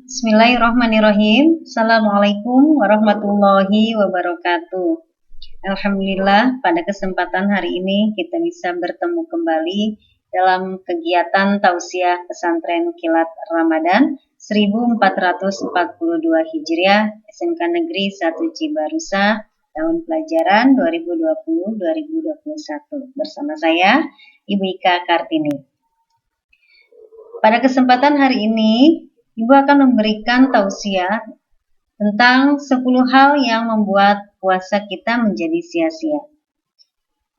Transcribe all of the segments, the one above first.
Bismillahirrahmanirrahim. Assalamualaikum warahmatullahi wabarakatuh. Alhamdulillah, pada kesempatan hari ini kita bisa bertemu kembali dalam kegiatan tausiah pesantren Kilat Ramadan 1442 Hijriah SMK Negeri 1 Cibarusa tahun pelajaran 2020-2021 bersama saya Ibu Ika Kartini. Pada kesempatan hari ini Ibu akan memberikan tausiah tentang 10 hal yang membuat puasa kita menjadi sia-sia.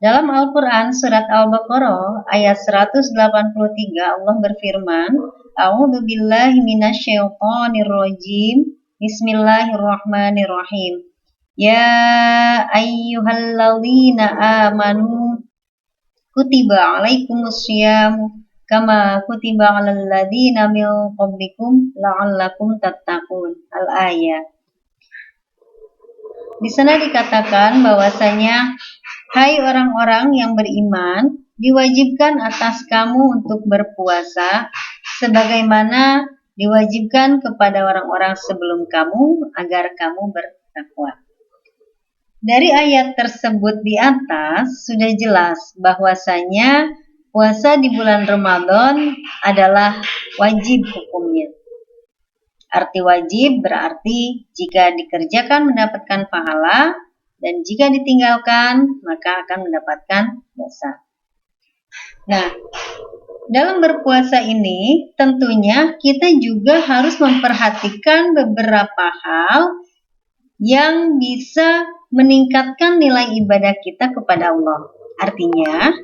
Dalam Al-Quran surat Al-Baqarah ayat 183 Allah berfirman, A'udzu billahi minasyaitonir rajim. Bismillahirrahmanirrahim. Ya ayyuhalladzina amanu kutiba alaikumussyam kama kutiba 'alal ladzina min qablikum la'allakum tattaqun. Al-ayat. Di sana dikatakan bahwasanya hai orang-orang yang beriman, diwajibkan atas kamu untuk berpuasa sebagaimana diwajibkan kepada orang-orang sebelum kamu agar kamu bertakwa. Dari ayat tersebut di atas sudah jelas bahwasanya puasa di bulan Ramadan adalah wajib hukumnya. Arti wajib berarti jika dikerjakan mendapatkan pahala dan jika ditinggalkan maka akan mendapatkan dosa. Nah, dalam berpuasa ini tentunya kita juga harus memperhatikan beberapa hal yang bisa meningkatkan nilai ibadah kita kepada Allah. Artinya,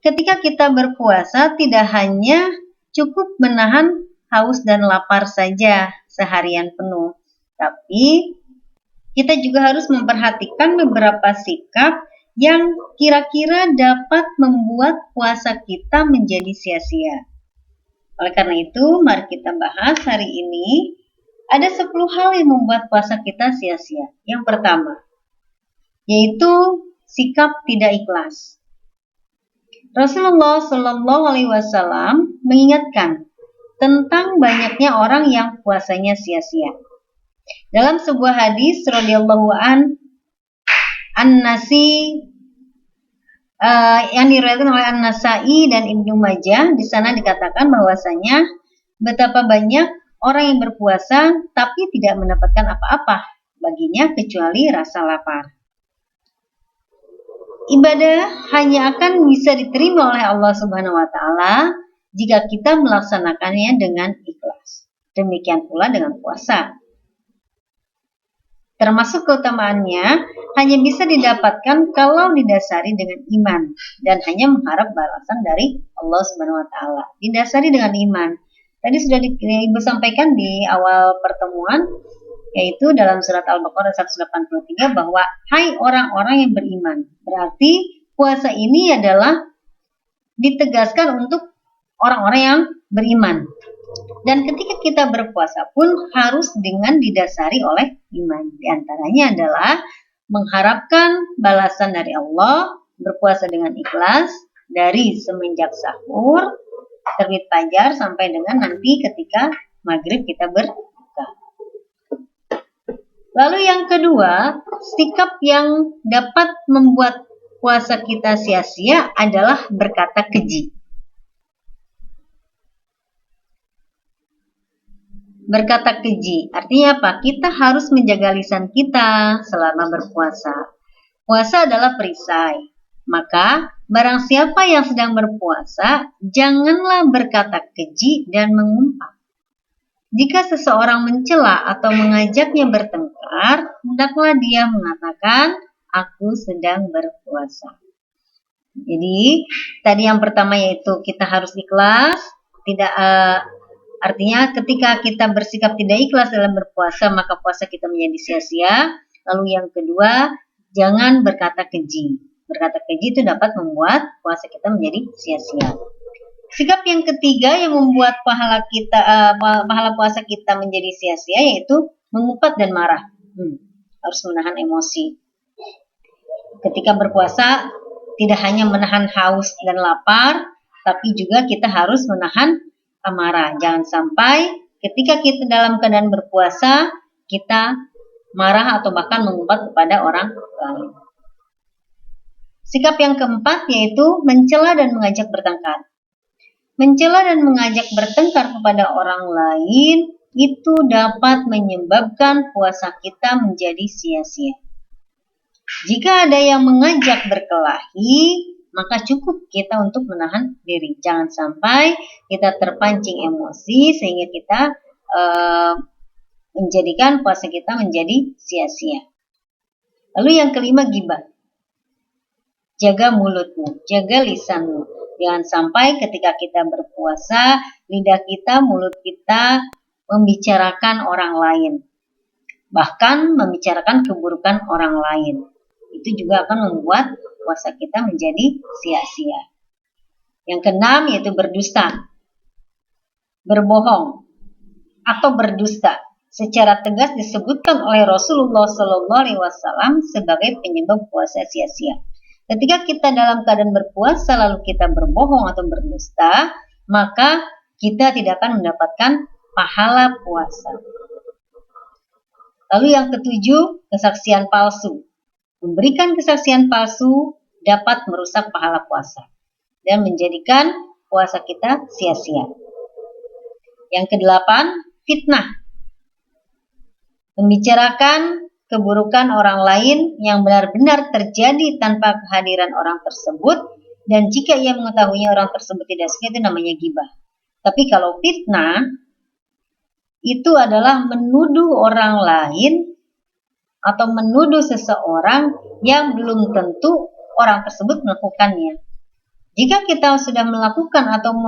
ketika kita berpuasa tidak hanya cukup menahan haus dan lapar saja seharian penuh, tapi kita juga harus memperhatikan beberapa sikap yang kira-kira dapat membuat puasa kita menjadi sia-sia. Oleh karena itu, mari kita bahas hari ini ada 10 hal yang membuat puasa kita sia-sia. Yang pertama, yaitu sikap tidak ikhlas. Rasulullah Shallallahu Alaihi Wasallam mengingatkan tentang banyaknya orang yang puasanya sia-sia. Dalam sebuah hadis radhiyallahu an-Nasi yang diriwayatkan oleh An-Nasai dan Ibnu Majah, di sana dikatakan bahwasanya betapa banyak orang yang berpuasa tapi tidak mendapatkan apa-apa baginya kecuali rasa lapar. Ibadah hanya akan bisa diterima oleh Allah Subhanahu wa taala jika kita melaksanakannya dengan ikhlas. Demikian pula dengan puasa. Termasuk keutamaannya hanya bisa didapatkan kalau didasari dengan iman dan hanya mengharap balasan dari Allah Subhanahu wa taala. Didasari dengan iman. Tadi sudah Ibu sampaikan di awal pertemuan, yaitu dalam surat Al-Baqarah 183 bahwa hai orang-orang yang beriman. Berarti puasa ini adalah ditegaskan untuk orang-orang yang beriman. Dan ketika kita berpuasa pun harus dengan didasari oleh iman. Di antaranya adalah mengharapkan balasan dari Allah, berpuasa dengan ikhlas dari semenjak sahur, terbit fajar sampai dengan nanti ketika maghrib kita berbuka. Lalu yang kedua, sikap yang dapat membuat puasa kita sia-sia adalah berkata keji. Berkata keji, artinya apa? Kita harus menjaga lisan kita selama berpuasa. Puasa adalah perisai. Maka, barang siapa yang sedang berpuasa, janganlah berkata keji dan mengumpat. Jika seseorang mencela atau mengajaknya bertengkar, hendaklah dia mengatakan, aku sedang berpuasa. Jadi, tadi yang pertama yaitu kita harus ikhlas. Artinya ketika kita bersikap tidak ikhlas dalam berpuasa, maka puasa kita menjadi sia-sia. Lalu yang kedua, jangan berkata keji. Berkata keji itu dapat membuat puasa kita menjadi sia-sia. Sikap yang ketiga yang membuat pahala puasa kita menjadi sia-sia yaitu mengumpat dan marah. Harus menahan emosi. Ketika berpuasa tidak hanya menahan haus dan lapar, tapi juga kita harus menahan amarah. Jangan sampai ketika kita dalam keadaan berpuasa, kita marah atau bahkan mengumpat kepada orang lain. Sikap yang keempat yaitu mencela dan mengajak bertengkar. Mencela dan mengajak bertengkar kepada orang lain itu dapat menyebabkan puasa kita menjadi sia-sia. Jika ada yang mengajak berkelahi, maka cukup kita untuk menahan diri. Jangan sampai kita terpancing emosi sehingga kita menjadikan puasa kita menjadi sia-sia. Lalu yang kelima, ghibah. Jaga mulutmu, jaga lisanmu. Jangan sampai ketika kita berpuasa, lidah kita, mulut kita membicarakan orang lain. Bahkan membicarakan keburukan orang lain. Itu juga akan membuat puasa kita menjadi sia-sia. Yang keenam yaitu berdusta. Berbohong atau berdusta secara tegas disebutkan oleh Rasulullah SAW sebagai penyebab puasa sia-sia. Ketika kita dalam keadaan berpuasa lalu kita berbohong atau berdusta, maka kita tidak akan mendapatkan pahala puasa. Lalu yang ketujuh, kesaksian palsu. Memberikan kesaksian palsu dapat merusak pahala puasa dan menjadikan puasa kita sia-sia. Yang kedelapan, fitnah. Membicarakan keburukan orang lain yang benar-benar terjadi tanpa kehadiran orang tersebut, dan jika ia mengetahuinya orang tersebut tidak suka, itu namanya ghibah. Tapi kalau fitnah itu adalah menuduh orang lain atau menuduh seseorang yang belum tentu orang tersebut melakukannya. Jika kita sudah melakukan atau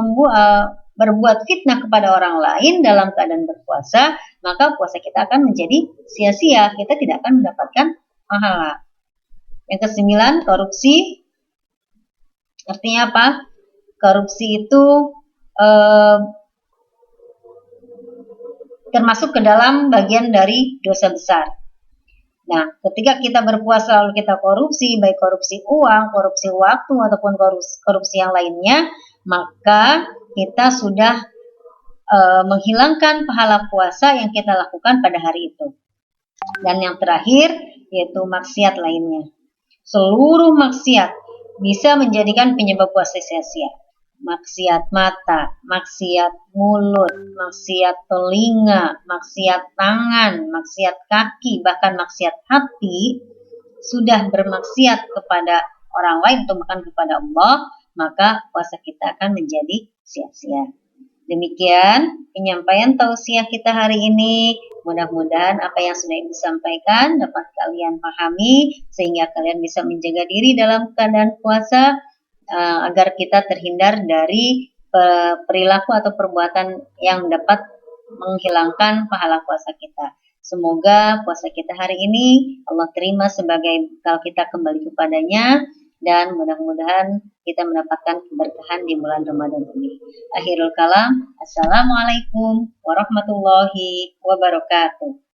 berbuat fitnah kepada orang lain dalam keadaan berpuasa, maka puasa kita akan menjadi sia-sia. Kita tidak akan mendapatkan pahala. Yang kesembilan, korupsi. Artinya apa? Korupsi itu termasuk ke dalam bagian dari dosa besar. Nah, ketika kita berpuasa lalu kita korupsi, baik korupsi uang, korupsi waktu, ataupun korupsi yang lainnya, maka kita sudah menghilangkan pahala puasa yang kita lakukan pada hari itu. Dan yang terakhir, yaitu maksiat lainnya. Seluruh maksiat bisa menjadikan penyebab puasa sia-sia. Maksiat mata, maksiat mulut, maksiat telinga, maksiat tangan, maksiat kaki, bahkan maksiat hati, sudah bermaksiat kepada orang lain atau bahkan kepada Allah, maka puasa kita akan menjadi sia-sia. Demikian penyampaian tausiah kita hari ini. Mudah-mudahan apa yang sudah Ibu sampaikan dapat kalian pahami sehingga kalian bisa menjaga diri dalam keadaan puasa, agar kita terhindar dari perilaku atau perbuatan yang dapat menghilangkan pahala puasa kita. Semoga puasa kita hari ini Allah terima sebagai bekal kita kembali kepadanya, dan mudah-mudahan kita mendapatkan keberkahan di bulan Ramadan ini. Akhirul kalam, Assalamualaikum warahmatullahi wabarakatuh.